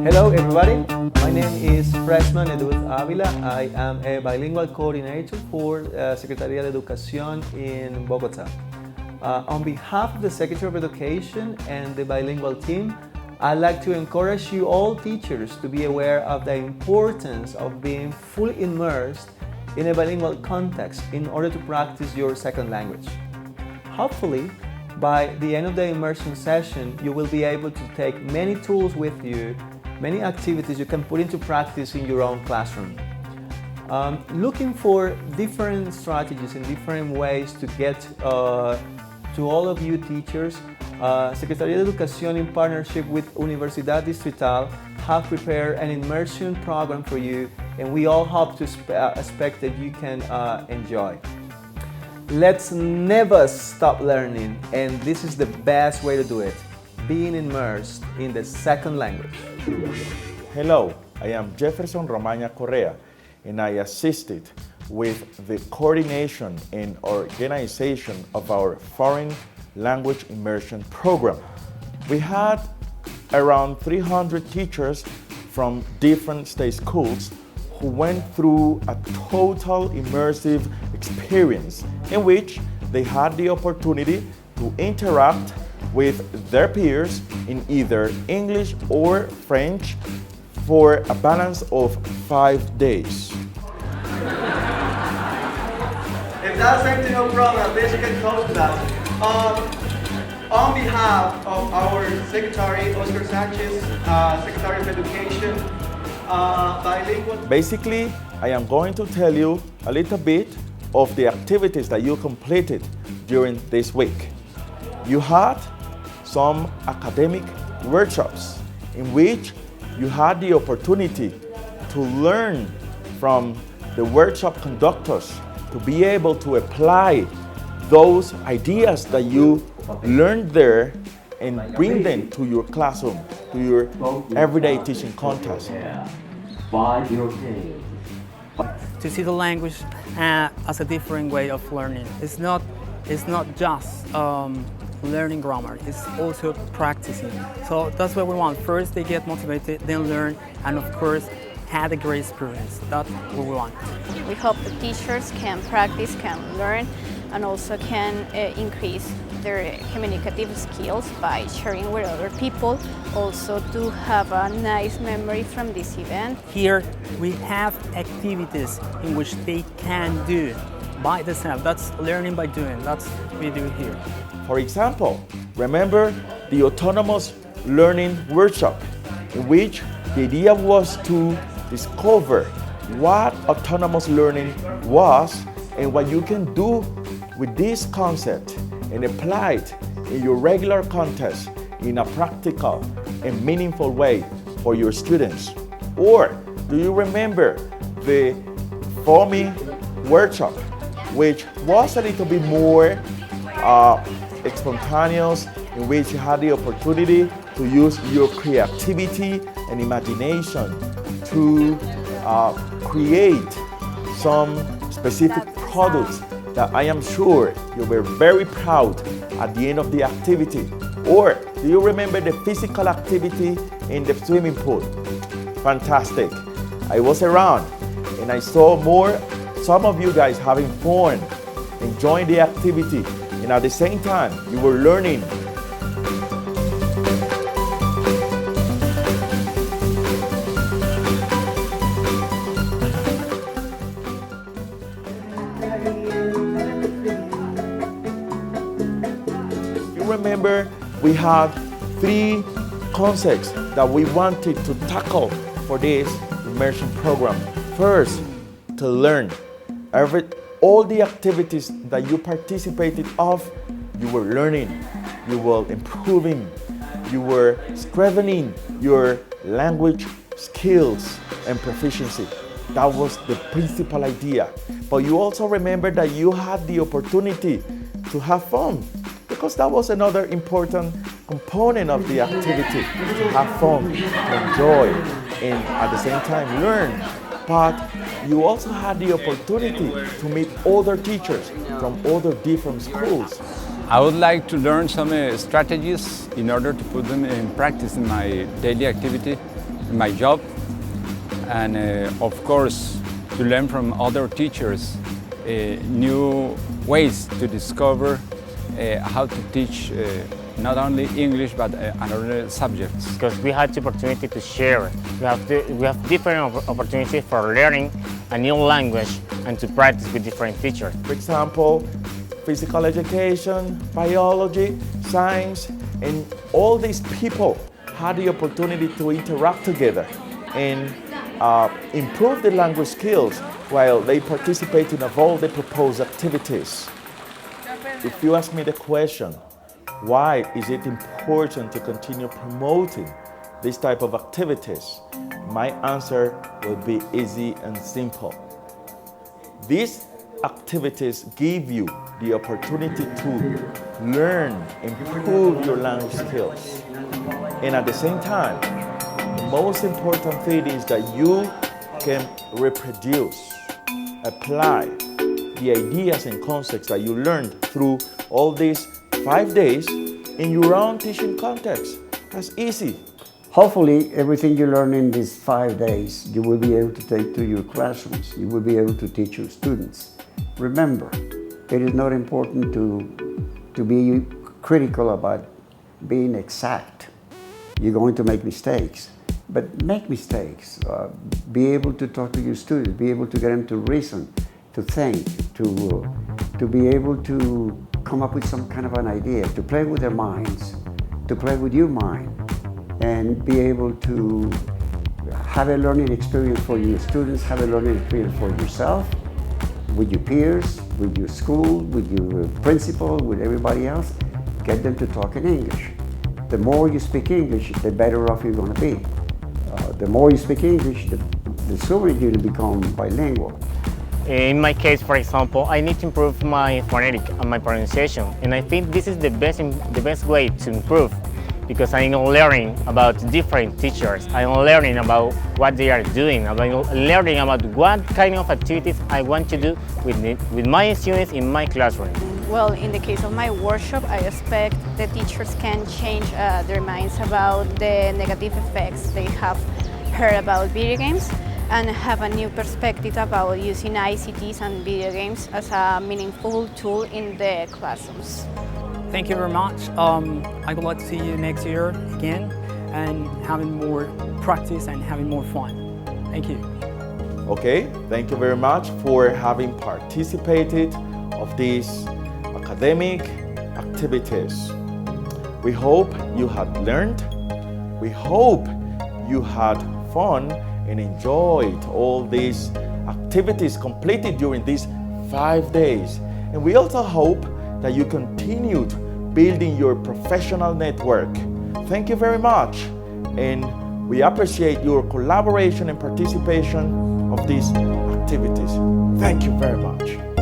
Hello everybody, my name is Freshman Edud Avila. I am a bilingual coordinator for Secretaría de Educación in Bogota. On behalf of the Secretary of Education and the bilingual team, I'd like to encourage you all teachers to be aware of the importance of being fully immersed in a bilingual context in order to practice your second language. Hopefully, by the end of the immersion session, you will be able to take many tools with you, many activities you can put into practice in your own classroom. Looking for different strategies and different ways to get to all of you teachers, Secretaría de Educación in partnership with Universidad Distrital have prepared an immersion program for you, and we all hope to expect that you can enjoy. Let's never stop learning, and this is the best way to do it, being immersed in the second language. Hello, I am Jefferson Romaña Correa, and I assisted with the coordination and organization of our foreign language immersion program. We had around 300 teachers from different state schools who went through a total immersive experience in which they had the opportunity to interact with their peers in either English or French for a balance of 5 days. If that's empty, no problem. This you can close to that. On behalf of our Secretary, Oscar Sanchez, Secretary of Education, bilingual. Basically, I am going to tell you a little bit of the activities that you completed during this week. You had some academic workshops in which you had the opportunity to learn from the workshop conductors to be able to apply those ideas that you learned there and bring them to your classroom, to your everyday teaching context. To see the language as a different way of learning. It's not just learning grammar, it's also practicing. So that's what we want. First they get motivated, then learn, and of course had a great experience. That's what we want. We hope the teachers can practice, can learn, and also can increase their communicative skills by sharing with other people. Also to have a nice memory from this event. Here we have activities in which they can do by themselves. That's learning by doing. That's what we do here. For example, remember the autonomous learning workshop in which the idea was to discover what autonomous learning was and what you can do with this concept and apply it in your regular context in a practical and meaningful way for your students. Or do you remember the FOMI workshop, which was a little bit more spontaneous, in which you had the opportunity to use your creativity and imagination to create some specific products that I am sure you were very proud at the end of the activity? Or do you remember the physical activity in the swimming pool? Fantastic. I was around and I saw some of you guys having fun, enjoying the activity, and at the same time you were learning. Remember, we had 3 concepts that we wanted to tackle for this immersion program. First, to learn. All the activities that you participated of, you were learning, you were improving, you were strengthening your language skills and proficiency. That was the principal idea. But you also remember that you had the opportunity to have fun, because that was another important component of the activity, to have fun, to enjoy, and at the same time learn. But you also had the opportunity to meet other teachers from other different schools. I would like to learn some strategies in order to put them in practice in my daily activity. my job, and of course to learn from other teachers new ways to discover how to teach not only English but other subjects. Because we had the opportunity to share. We have different opportunities for learning a new language and to practice with different teachers. For example, physical education, biology, science, and all these people had the opportunity to interact together and improve their language skills while they participate in all the proposed activities. If you ask me the question, why is it important to continue promoting this type of activities? My answer will be easy and simple. These activities give you the opportunity to learn, improve your language skills. And at the same time, the most important thing is that you can reproduce, apply the ideas and concepts that you learned through all these 5 days in your own teaching context. That's easy. Hopefully, everything you learn in these 5 days, you will be able to take to your classrooms. You will be able to teach your students. Remember, it is not important to be critical about being exact. You're going to make mistakes, but make mistakes. Be able to talk to your students, be able to get them to reason, to think, to be able to come up with some kind of an idea, to play with their minds, to play with your mind, and be able to have a learning experience for your students, have a learning experience for yourself, with your peers, with your school, with your principal, with everybody else. Get them to talk in English. The more you speak English, the better off you're going to be. The more you speak English, the sooner you'll become bilingual. In my case, for example, I need to improve my phonetic and my pronunciation, and I think this is the best way to improve, because I'm learning about different teachers. I'm learning about what they are doing. I'm learning about what kind of activities I want to do with my students in my classroom. Well, in the case of my workshop, I expect the teachers can change their minds about the negative effects they have heard about video games and have a new perspective about using ICTs and video games as a meaningful tool in the classrooms. Thank you very much. I would like to see you next year again and having more practice and having more fun. Thank you. Okay, thank you very much for having participated of these academic activities. We hope you had learned. We hope you had fun and enjoyed all these activities completed during these 5 days. And we also hope that you continued building your professional network. Thank you very much, and we appreciate your collaboration and participation of these activities. Thank you very much.